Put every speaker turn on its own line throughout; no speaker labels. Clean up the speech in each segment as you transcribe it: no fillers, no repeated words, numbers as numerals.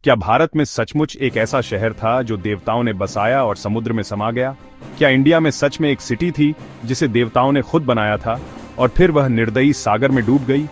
क्या भारत में सचमुच एक ऐसा शहर था जो देवताओं ने बसाया और समुद्र में समा गया? क्या इंडिया में सच में एक सिटी थी जिसे देवताओं ने खुद बनाया था और फिर वह निर्दयी सागर में डूब गई?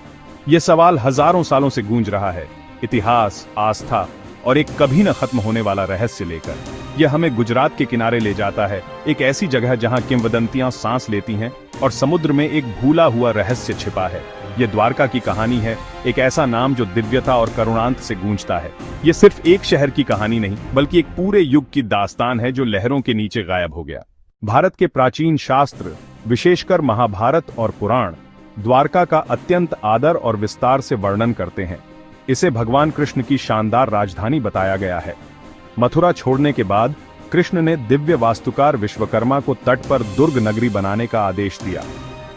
यह सवाल हजारों सालों से गूंज रहा है, इतिहास, आस्था और एक कभी न खत्म होने वाला रहस्य लेकर। यह हमें गुजरात के किनारे ले जाता है, एक ऐसी जगह जहां किंवदंतियां सांस लेती हैं और समुद्र में एक भूला हुआ रहस्य छिपा है। यह द्वारका की कहानी है, एक ऐसा नाम जो दिव्यता और करुणांत से गूंजता है। यह सिर्फ एक शहर की कहानी नहीं, बल्कि एक पूरे युग की दास्तान है जो लहरों के नीचे गायब हो गया। भारत के प्राचीन शास्त्र, विशेषकर महाभारत और पुराण, द्वारका का अत्यंत आदर और विस्तार से वर्णन करते हैं। इसे भगवान कृष्ण की शानदार राजधानी बताया गया है। मथुरा छोड़ने के बाद कृष्ण ने दिव्य वास्तुकार विश्वकर्मा को तट पर दुर्ग नगरी बनाने का आदेश दिया।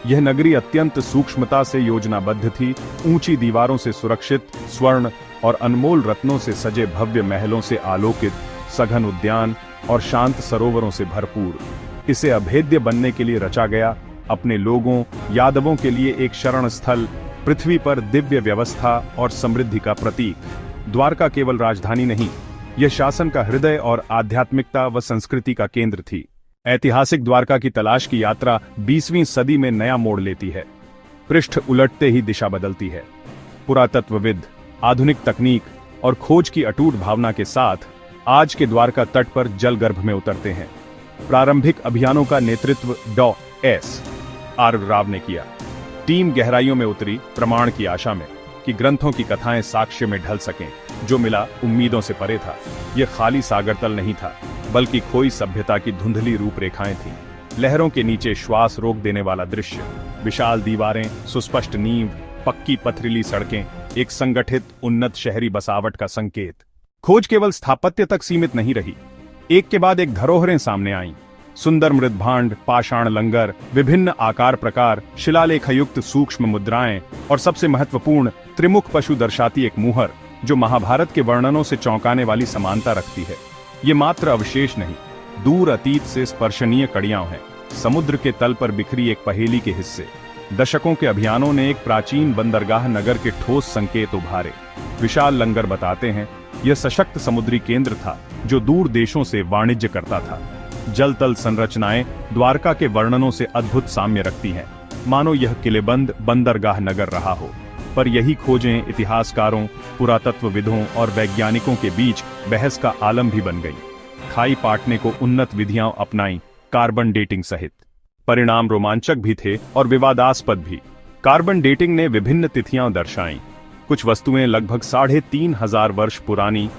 यह नगरी अत्यंत सूक्ष्मता से योजनाबद्ध थी, ऊंची दीवारों से सुरक्षित, स्वर्ण और अनमोल रत्नों से सजे भव्य महलों से आलोकित, सघन उद्यान और शांत सरोवरों से भरपूर। इसे अभेद्य बनने के लिए रचा गया, अपने लोगों, यादवों के लिए एक शरण स्थल, पृथ्वी पर दिव्य व्यवस्था और समृद्धि का प्रतीक। द्वारका केवल राजधानी नहीं, यह शासन का हृदय और आध्यात्मिकता व संस्कृति का केंद्र थी। ऐतिहासिक द्वारका की तलाश की यात्रा 20वीं सदी में नया मोड़ लेती है। पृष्ठ उलटते ही दिशा बदलती है। पुरातत्वविद, आधुनिक तकनीक और खोज की अटूट भावना के साथ आज के द्वारका तट पर जलगर्भ में उतरते हैं। प्रारंभिक अभियानों का नेतृत्व डॉ.एस.आर. राव ने किया। टीम गहराइयों में उतरी, प्रमाण की आशा में कि ग्रंथों की कथाएं साक्ष्य में ढल सकें। जो मिला उम्मीदों से परे था। यह खाली सागरतल नहीं था, बल्कि खोई सभ्यता की धुंधली रूपरेखाएं थीं। लहरों के नीचे श्वास रोक देने वाला दृश्य, विशाल दीवारें, सुस्पष्ट नींव, पक्की पथरीली सड़कें, एक संगठित उन्नत शहरी बसावट का संकेत। खोज केवल स्थापत्य तक सीमित नहीं रही, एक के बाद एक धरोहरें सामने आईं। सुंदर मृदभांड, पाषाण लंगर, विभिन्न आकार प्रकार, शिलालेखयुक्त सूक्ष्म मुद्राएं और सबसे महत्वपूर्ण त्रिमुख पशु दर्शाती एक मुहर, जो महाभारत के वर्णनों से चौंकाने वाली समानता रखती है। ये मात्र अवशेष नहीं, दूर अतीत से स्पर्शनीय कड़ियां हैं, समुद्र के तल पर बिखरी एक पहेली के हिस्से। दशकों के अभियानों ने एक प्राचीन बंदरगाह नगर के ठोस संकेत उभारे। विशाल लंगर बताते हैं, यह सशक्त समुद्री केंद्र था जो दूर देशों से वाणिज्य करता था। जल तल संरचनाएं द्वारका के वर्णनों से अद्भुत साम्य रखती हैं, मानो यह किलेबंद बंदरगाह नगर रहा हो। पर यही खोजें इतिहासकारों, पुरातत्वविदों और वैज्ञानिकों के बीच बहस का आलम भी बन गई। खाई पाटने को उन्नत विधियां अपनाई, कार्बन डेटिंग सहित। परिणाम रोमांचक भी थे और विवादास्पद भी। कार्बन डेटिंग ने विभिन्न तिथियां दर्शाईं। कुछ वस्तुएं लगभग 3500 वर्ष पुरानी